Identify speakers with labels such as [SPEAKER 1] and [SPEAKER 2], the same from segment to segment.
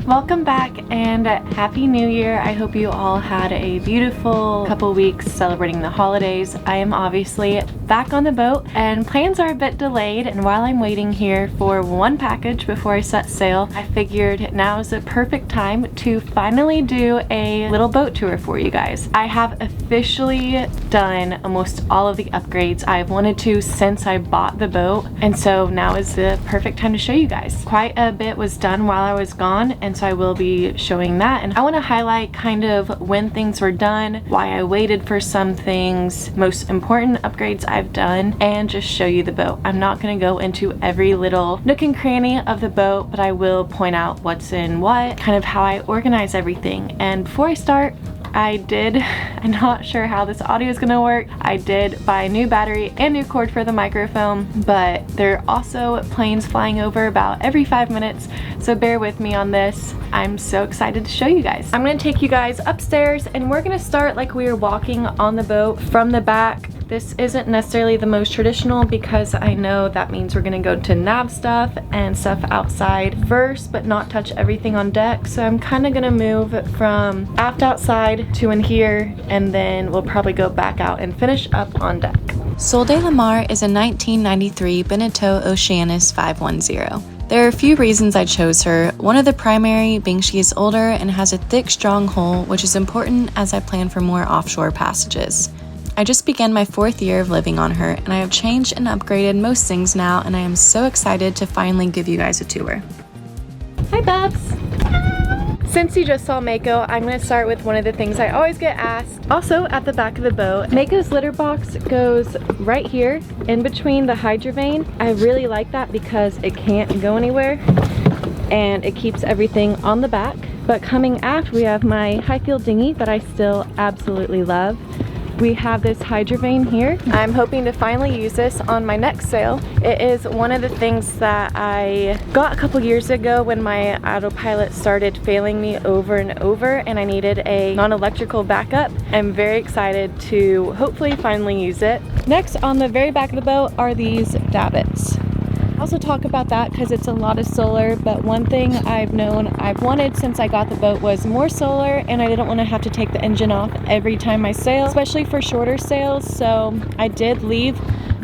[SPEAKER 1] Welcome back and Happy New Year. I hope you all had a beautiful couple weeks celebrating the holidays. I am obviously back on the boat and plans are a bit delayed, and while I'm waiting here for one package before I set sail, I figured now is the perfect time to finally do a little boat tour for you guys. I have officially done almost all of the upgrades I've wanted to since I bought the boat, and so now is the perfect time to show you guys. Quite a bit was done while I was gone, and so I will be showing that, and I want to highlight kind of when things were done, why I waited for some things, most important upgrades I've done, and just show you the boat. I'm not going to go into every little nook and cranny of the boat, but I will point out what's in what, kind of how I organize everything. And before I start, I'm not sure how this audio is gonna work. I did buy a new battery and new cord for the microphone, but there are also planes flying over about every 5 minutes, so bear with me on this. I'm so excited to show you guys. I'm gonna take you guys upstairs and we're gonna start like we were walking on the boat from the back. This isn't necessarily the most traditional because I know that means we're gonna go to nav stuff and stuff outside first, but not touch everything on deck. So I'm kind of gonna move from aft outside to in here, and then we'll probably go back out and finish up on deck.
[SPEAKER 2] Sol de la Mar is a 1993 Beneteau Oceanis 510. There are a few reasons I chose her, one of the primary being she is older and has a thick, strong hull, which is important as I plan for more offshore passages. I just began my 4th year of living on her, and I have changed and upgraded most things now, and I am so excited to finally give you guys a tour.
[SPEAKER 1] Hi Babs! Since you just saw Mako, I'm going to start with one of the things I always get asked. Also at the back of the boat, Mako's litter box goes right here in between the hydrovane. I really like that because it can't go anywhere and it keeps everything on the back. But coming aft, we have my high fuel dinghy that I still absolutely love. We have this hydrovane here. I'm hoping to finally use this on my next sail. It is one of the things that I got a couple years ago when my autopilot started failing me over and over and I needed a non-electrical backup. I'm very excited to hopefully finally use it. Next, on the very back of the boat are these davits. I'll also talk about that because it's a lot of solar, but one thing I've wanted since I got the boat was more solar, and I didn't want to have to take the engine off every time I sail, especially for shorter sails. So I did leave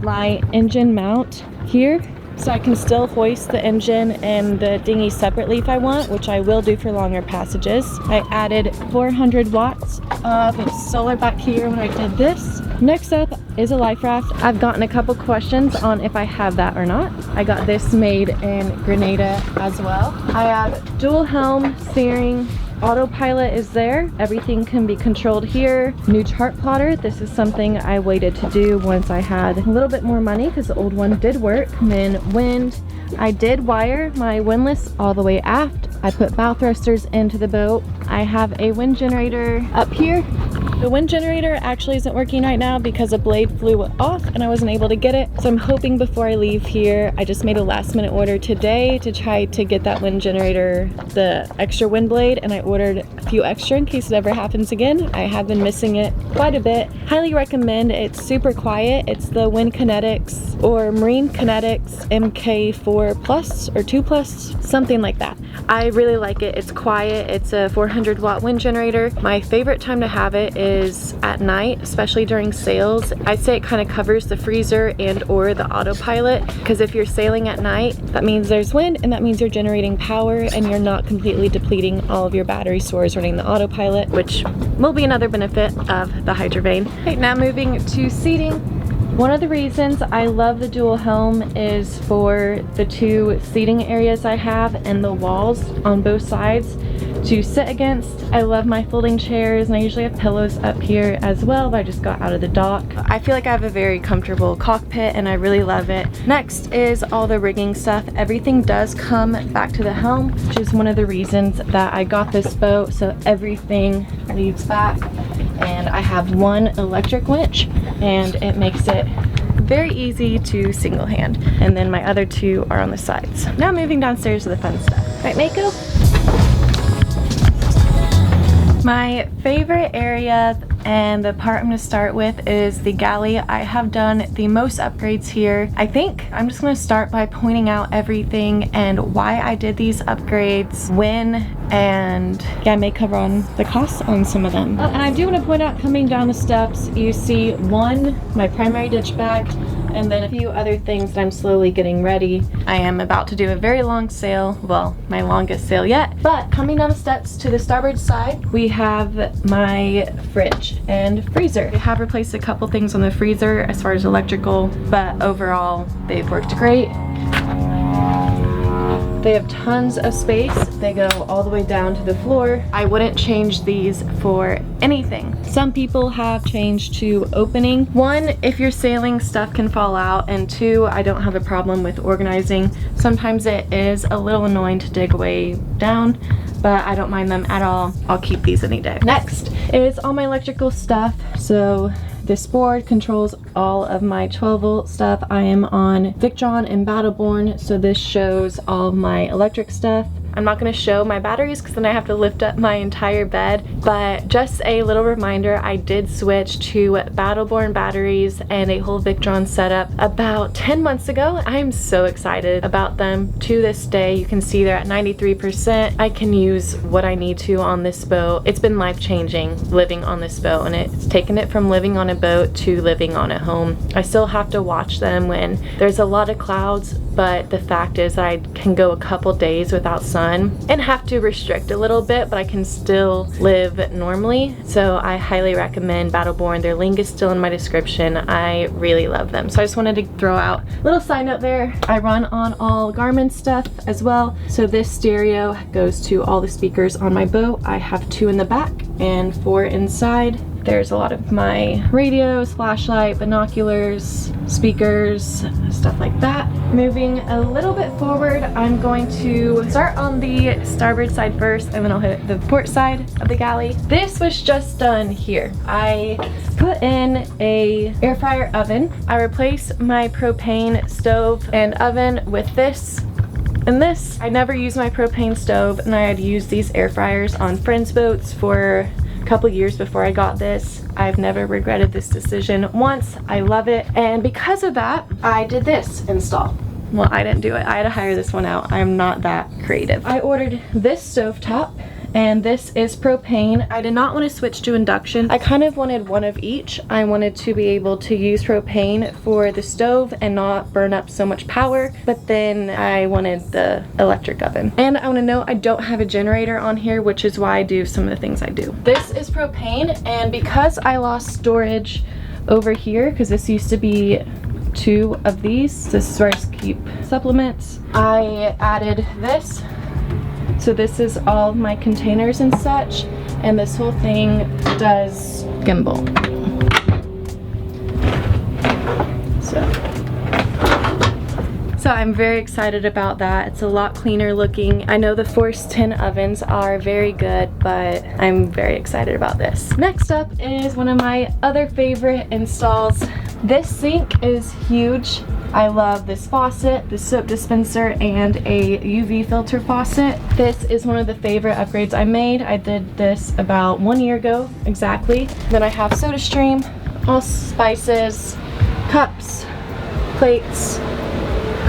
[SPEAKER 1] my engine mount here so I can still hoist the engine and the dinghy separately if I want, which I will do for longer passages. I added 400 watts of solar back here when I did this. Next up is a life raft. I've gotten a couple questions on if I have that or not. I got this made in Grenada as well. I have dual helm steering. Autopilot is there. Everything can be controlled here. New chart plotter. This is something I waited to do once I had a little bit more money because the old one did work. And then wind. I did wire my windlass all the way aft. I put bow thrusters into the boat. I have a wind generator up here. The wind generator actually isn't working right now because a blade flew off and I wasn't able to get it. So I'm hoping before I leave here, I just made a last minute order today to try to get that wind generator, the extra wind blade, and I ordered a few extra in case it ever happens again. I have been missing it quite a bit. Highly recommend. It's super quiet. It's the Wind Kinetics or Marine Kinetics MK4 Plus or 2 Plus, something like that. I really like it. It's quiet. It's a 400 watt wind generator. My favorite time to have it is at night, especially during sails. I'd say it kind of covers the freezer and or the autopilot, because if you're sailing at night, that means there's wind and that means you're generating power and you're not completely depleting all of your battery stores running the autopilot, which will be another benefit of the hydrovane. Okay, now moving to seating. One of the reasons I love the dual helm is for the 2 seating areas I have and the walls on both sides to sit against. I love my folding chairs, and I usually have pillows up here as well, but I just got out of the dock. I feel like I have a very comfortable cockpit and I really love it. Next is all the rigging stuff. Everything does come back to the helm, which is one of the reasons that I got this boat, so everything leaves back. And I have one electric winch and it makes it very easy to single hand. And then my other 2 are on the sides. Now moving downstairs to the fun stuff. Right, Mako? My favorite area and the part I'm going to start with is the galley. I have done the most upgrades here. I think I'm just going to start by pointing out everything and why I did these upgrades, when, and yeah, I may cover on the costs on some of them. And I do want to point out, coming down the steps, you see my primary ditch bag, and then a few other things that I'm slowly getting ready. I am about to do a very long sail, well, my longest sail yet. But coming down the steps to the starboard side, we have my fridge and freezer. I have replaced a couple things on the freezer as far as electrical, but overall they've worked great. They have tons of space. They go all the way down to the floor. I wouldn't change these for anything. Some people have changed to opening. One, if you're sailing, stuff can fall out, and two, I don't have a problem with organizing. Sometimes it is a little annoying to dig way down, but I don't mind them at all. I'll keep these any day. Next is all my electrical stuff. So this board controls all of my 12-volt stuff. I am on Victron and Battleborn, so this shows all of my electric stuff. I'm not going to show my batteries because then I have to lift up my entire bed, but just a little reminder, I did switch to Battleborn batteries and a whole Victron setup about 10 months ago. I'm so excited about them to this day. You can see they're at 93%. I can use what I need to on this boat. It's been life-changing living on this boat, and it's taken it from living on a boat to living on a home. I still have to watch them when there's a lot of clouds, but the fact is that I can go a couple days without sun and have to restrict a little bit, but I can still live normally. So I highly recommend Battleborn. Their link is still in my description. I really love them. So I just wanted to throw out a little side note there. I run on all Garmin stuff as well. So this stereo goes to all the speakers on my boat. I have 2 in the back and 4 inside. There's a lot of my radios, flashlight, binoculars, speakers, stuff like that. Moving a little bit forward, I'm going to start on the starboard side first, and then I'll hit the port side of the galley. This was just done here. I put in a air fryer oven. I replaced my propane stove and oven with this and this. I never used my propane stove, and I had used these air fryers on friends' boats for couple years before I got this. I've never regretted this decision once. I love it, and because of that I did this install. Well, I didn't do it. I had to hire this one out. I'm not that creative. I ordered this stovetop, and this is propane. I did not want to switch to induction. I kind of wanted one of each. I wanted to be able to use propane for the stove and not burn up so much power, but then I wanted the electric oven. And I want to note I don't have a generator on here, which is why I do some of the things I do. This is propane, and because I lost storage over here, because this used to be 2 of these, this is where I keep supplements, I added this. So this is all my containers and such, and this whole thing does gimbal. So I'm very excited about that. It's a lot cleaner looking. I know the Force 10 ovens are very good, but I'm very excited about this. Next up is one of my other favorite installs. This sink is huge. I love this faucet, the soap dispenser, and a UV filter faucet. This is one of the favorite upgrades I made. I did this about 1 year ago exactly. Then I have SodaStream, all spices, cups, plates,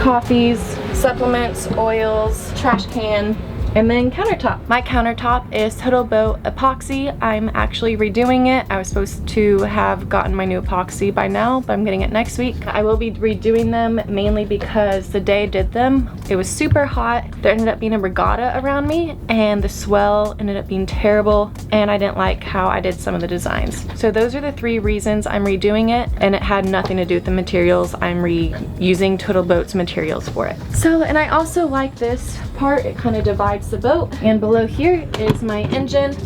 [SPEAKER 1] coffees, supplements, oils, trash can, and then countertop. My countertop is Total Boat epoxy. I'm actually redoing it. I was supposed to have gotten my new epoxy by now, but I'm getting it next week. I will be redoing them mainly because the day I did them, it was super hot. There ended up being a regatta around me, and the swell ended up being terrible, and I didn't like how I did some of the designs. So those are the 3 reasons I'm redoing it, and it had nothing to do with the materials. I'm reusing Total Boat's materials for it. So, and I also like this part. It kind of divides the boat, and below here is my engine.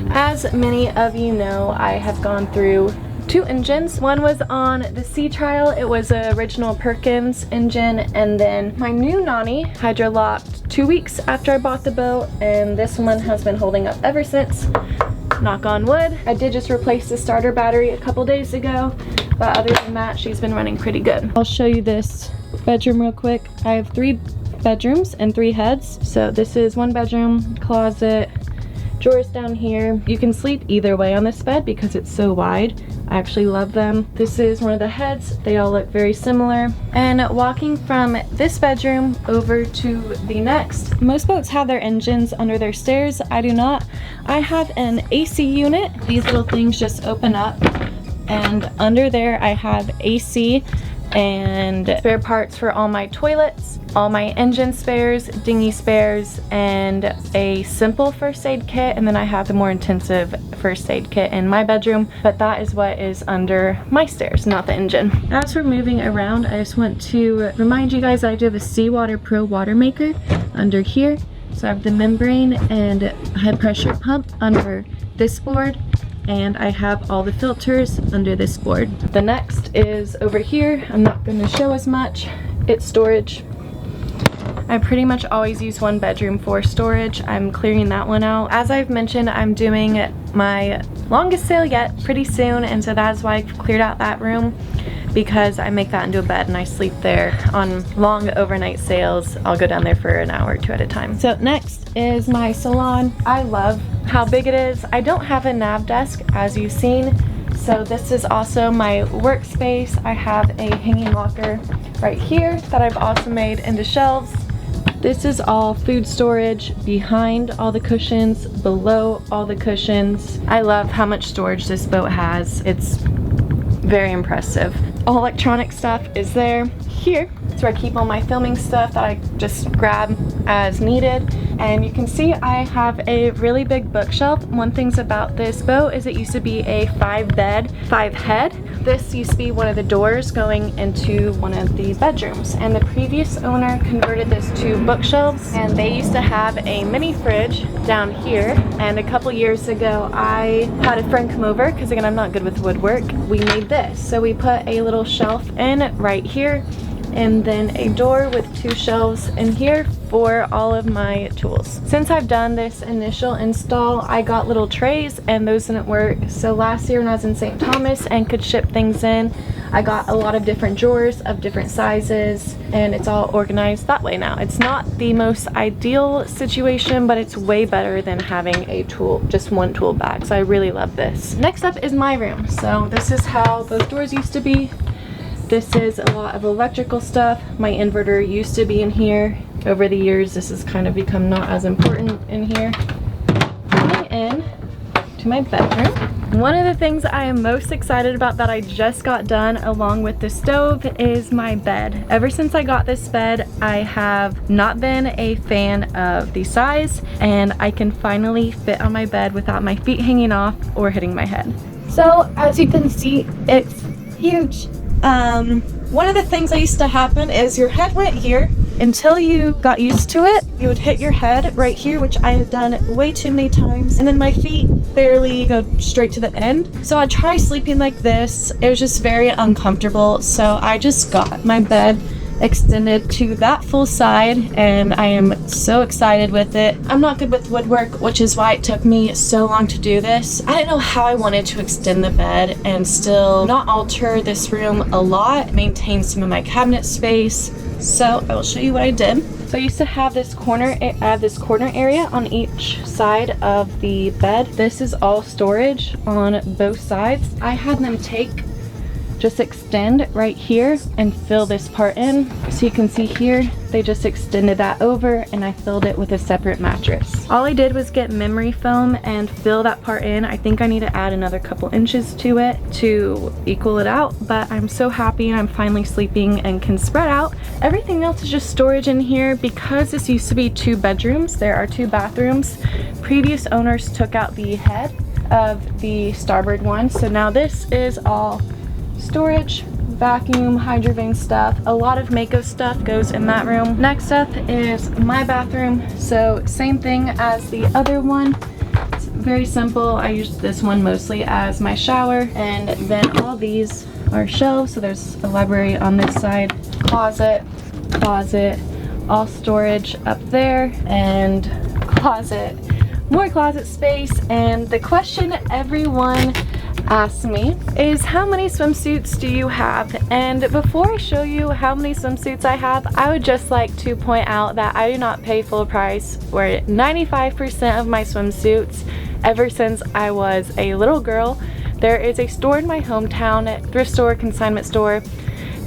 [SPEAKER 1] As many of you know, I have gone through 2 engines. One was on the sea trial. It was an original Perkins engine, and then my new Nani hydro-locked 2 weeks after I bought the boat, and this one has been holding up ever since. Knock on wood. I did just replace the starter battery a couple days ago, but other than that, she's been running pretty good. I'll show you this bedroom real quick. I have 3 bedrooms and 3 heads. So this is 1 bedroom, closet, drawers down here. You can sleep either way on this bed because it's so wide. I actually love them. This is one of the heads. They all look very similar. And walking from this bedroom over to the next, most boats have their engines under their stairs. I do not. I have an AC unit. These little things just open up, and under there I have AC and spare parts for all my toilets, all my engine spares, dinghy spares, and a simple first aid kit. And then I have the more intensive first aid kit in my bedroom, but that is what is under my stairs, not the engine. As we're moving around, I just want to remind you guys that I do have a Seawater Pro water maker under here. So I have the membrane and high pressure pump under this board, and I have all the filters under this board. The next is over here. I'm not going to show as much. It's storage. I pretty much always use one bedroom for storage. I'm clearing that one out. As I've mentioned, I'm doing my longest sail yet pretty soon, and so that's why I've cleared out that room, because I make that into a bed and I sleep there on long overnight sails. I'll go down there for an hour or two at a time. So next is my salon. I love how big it is. I don't have a nav desk, as you've seen, so this is also my workspace. I have a hanging locker right here that I've also made into shelves. This is all food storage behind all the cushions, below all the cushions. I love how much storage this boat has. It's very impressive. All electronic stuff is there. Here, it's where I keep all my filming stuff that I just grab as needed. And you can see I have a really big bookshelf. One thing about this boat is it used to be a 5-bed, 5-head. This used to be one of the doors going into one of the bedrooms. And the previous owner converted this to bookshelves. And they used to have a mini fridge down here. And a couple years ago, I had a friend come over, because again, I'm not good with woodwork. We made this. So we put a little shelf in right here, and then a door with 2 shelves in here for all of my tools. Since I've done this initial install, I got little trays and those didn't work. So last year when I was in St. Thomas and could ship things in, I got a lot of different drawers of different sizes, and it's all organized that way now. It's not the most ideal situation, but it's way better than having a tool, just one tool bag. So I really love this. Next up is my room. So this is how both doors used to be. This is a lot of electrical stuff. My inverter used to be in here. Over the years, this has kind of become not as important in here. Coming in to my bedroom. One of the things I am most excited about that I just got done along with the stove is my bed. Ever since I got this bed, I have not been a fan of the size, and I can finally fit on my bed without my feet hanging off or hitting my head.
[SPEAKER 3] So as you can see, it's huge. One of the things that used to happen is your head went here. Until you got used to it, you would hit your head right here, which I have done way too many times, and then my feet barely go straight to the end. So I try sleeping like this. It was just very uncomfortable, so I just got my bed extended to that full side, and I am so excited with it. I'm not good with woodwork, which is why it took me so long to do this. I didn't know how I wanted to extend the bed and still not alter this room a lot, maintain some of my cabinet space. So I will show you what I did. So I used to have this corner area on each side of the bed. This is all storage on both sides. I had them just extend right here and fill this part in. So you can see here, they just extended that over, and I filled it with a separate mattress. All I did was get memory foam and fill that part in. I think I need to add another couple inches to it to equal it out, but I'm so happy and I'm finally sleeping and can spread out. Everything else is just storage in here. Because this used to be 2 bedrooms, there are 2 bathrooms. Previous owners took out the head of the starboard one, so now this is all storage, vacuum, hydrovane stuff. A lot of Mako stuff goes in that room. Next up is my bathroom. So same thing as the other one. It's very simple. I use this one mostly as my shower, and then all these are shelves. So there's a library on this side, closet, all storage up there, and closet, more closet space. And the question everyone
[SPEAKER 1] asked me is how many swimsuits do you have? And before I show you how many swimsuits I have, I would just like to point out that I do not pay full price for 95% of my swimsuits ever since I was a little girl. There is a store in my hometown, thrift store, consignment store,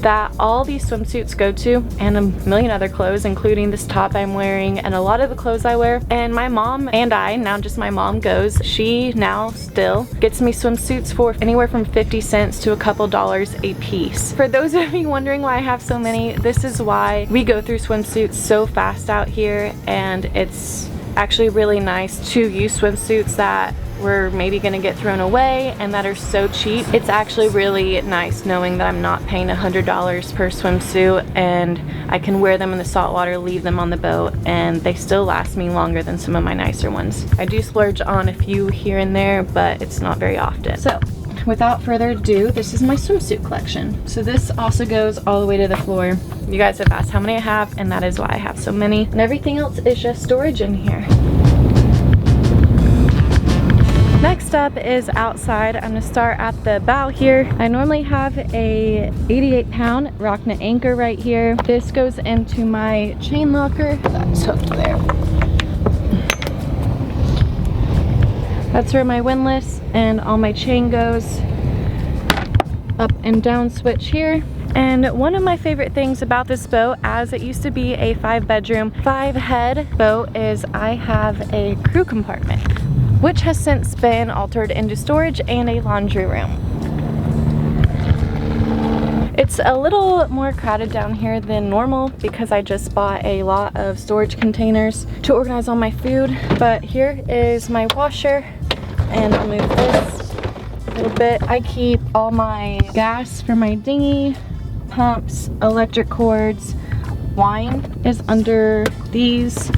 [SPEAKER 1] that all these swimsuits go to, and a million other clothes, including this top I'm wearing and a lot of the clothes I wear. And my mom and I, now just my mom goes, she now still gets me swimsuits for anywhere from 50 cents to a couple dollars a piece. For those of you wondering why I have so many, this is why we go through swimsuits so fast out here, and it's actually really nice to use swimsuits that we're maybe gonna get thrown away and that are so cheap. It's actually really nice knowing that I'm not paying $100 per swimsuit and I can wear them in the salt water, leave them on the boat, and they still last me longer than some of my nicer ones. I do splurge on a few here and there, but it's not very often. So without further ado, this is my swimsuit collection. So this also goes all the way to the floor. You guys have asked how many I have, and that is why I have so many. And everything else is just storage in here. Next up is outside. I'm gonna start at the bow here. I normally have a 88-pound rock knit anchor right here. This goes into my chain locker. That's hooked there. That's where my windlass and all my chain goes. Up and down switch here. And one of my favorite things about this boat, as it used to be a 5-bedroom, 5-head boat, is I have a crew compartment, which has since been altered into storage and a laundry room. It's a little more crowded down here than normal because I just bought a lot of storage containers to organize all my food. But here is my washer, and I'll move this a little bit. I keep all my gas for my dinghy, pumps, electric cords. Wine is under these.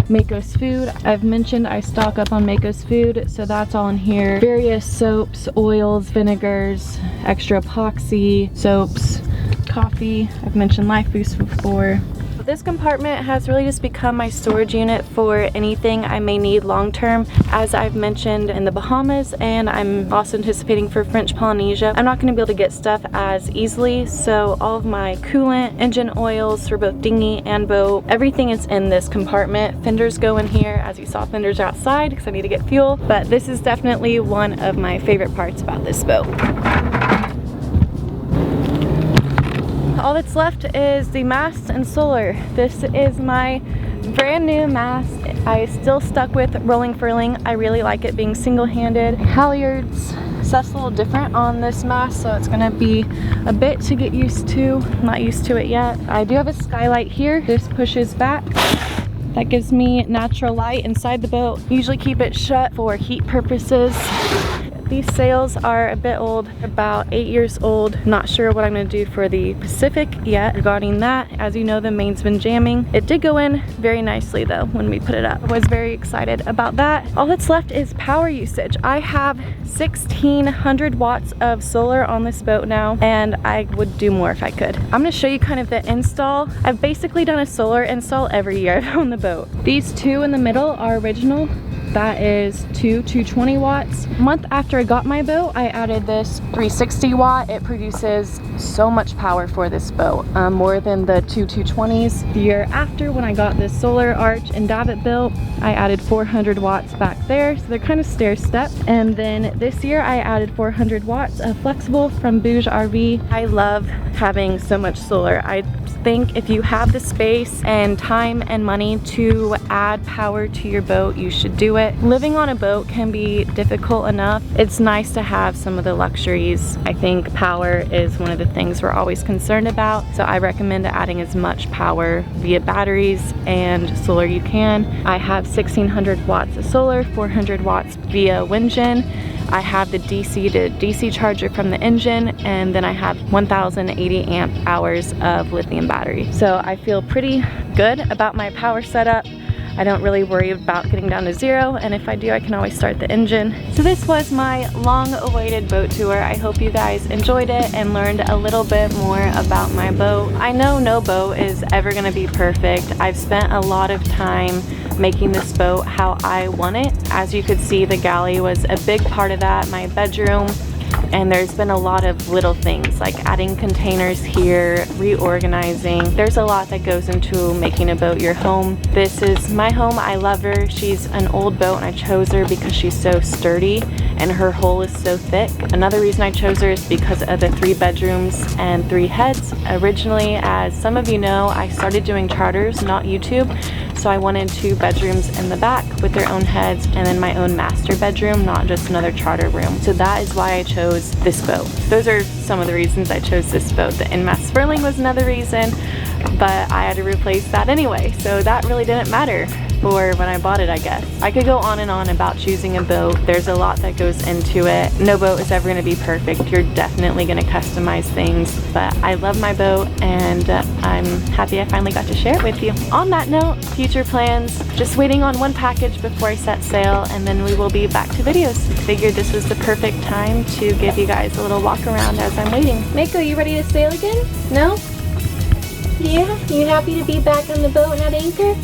[SPEAKER 1] Mako's food. I've mentioned I stock up on Mako's food, so that's all in here. Various soaps, oils, vinegars, extra epoxy, soaps, coffee. I've mentioned Life Boost before. This compartment has really just become my storage unit for anything I may need long term. As I've mentioned in the Bahamas, and I'm also anticipating for French Polynesia, I'm not going to be able to get stuff as easily, so all of my coolant, engine oils for both dinghy and boat, everything is in this compartment. Fenders go in here. As you saw, fenders are outside because I need to get fuel, but this is definitely one of my favorite parts about this boat. All that's left is the mast and solar. This is my brand new mast. I still stuck with rolling furling. I really like it being single-handed. Halyards. Stuff's a little different on this mast, so it's gonna be a bit to get used to. I'm not used to it yet. I do have a skylight here. This pushes back. That gives me natural light inside the boat. Usually keep it shut for heat purposes. These sails are a bit old, about 8 years old. Not sure what I'm gonna do for the Pacific yet regarding that. As you know, the main's been jamming. It did go in very nicely though when we put it up. I was very excited about that. All that's left is power usage. I have 1600 watts of solar on this boat now, and I would do more if I could. I'm gonna show you kind of the install. I've basically done a solar install every year I've owned the boat. These two in the middle are original. That is 220 watts. A month after I got my boat, I added this 360 watt. It produces so much power for this boat, more than the two 220s. The year after, when I got this solar arch and davit built, I added 400 watts back there, so they're kind of stair-step. And then this year, I added 400 watts of flexible from Bouge RV. I love having so much solar. I think if you have the space and time and money to add power to your boat, you should do it. Living on a boat can be difficult enough. It's nice to have some of the luxuries. I think power is one of the things we're always concerned about, so I recommend adding as much power via batteries and solar you can. I have 1600 watts of solar, 400 watts via wind gen. I have the DC to DC charger from the engine, and then I have 1080 amp hours of lithium battery. So I feel pretty good about my power setup. I don't really worry about getting down to zero, and if I do, I can always start the engine. So this was my long-awaited boat tour. I hope you guys enjoyed it and learned a little bit more about my boat. I know no boat is ever gonna be perfect. I've spent a lot of time making this boat how I want it. As you could see, the galley was a big part of that. My bedroom and there's been a lot of little things like adding containers here, reorganizing. There's a lot that goes into making a boat your home. This is my home. I love her. She's an old boat and I chose her because she's so sturdy and her hull is so thick. Another reason I chose her is because of the 3 bedrooms and 3 heads. Originally, as some of you know, I started doing charters, not YouTube, so I wanted 2 bedrooms in the back with their own heads and then my own master bedroom, not just another charter room. So that is why I chose this boat. Those are some of the reasons I chose this boat. The in-mast furling was another reason, but I had to replace that anyway, so that really didn't matter for when I bought it, I guess. I could go on and on about choosing a boat. There's a lot that goes into it. No boat is ever going to be perfect. You're definitely going to customize things, but I love my boat and I'm happy I finally got to share it with you. On that note, future plans, just waiting on one package before I set sail and then we will be back to videos. Figured this was the perfect time to give you guys a little walk around as I'm waiting. Mako, you ready to sail again? No? Yeah? You happy to be back on the boat and at anchor?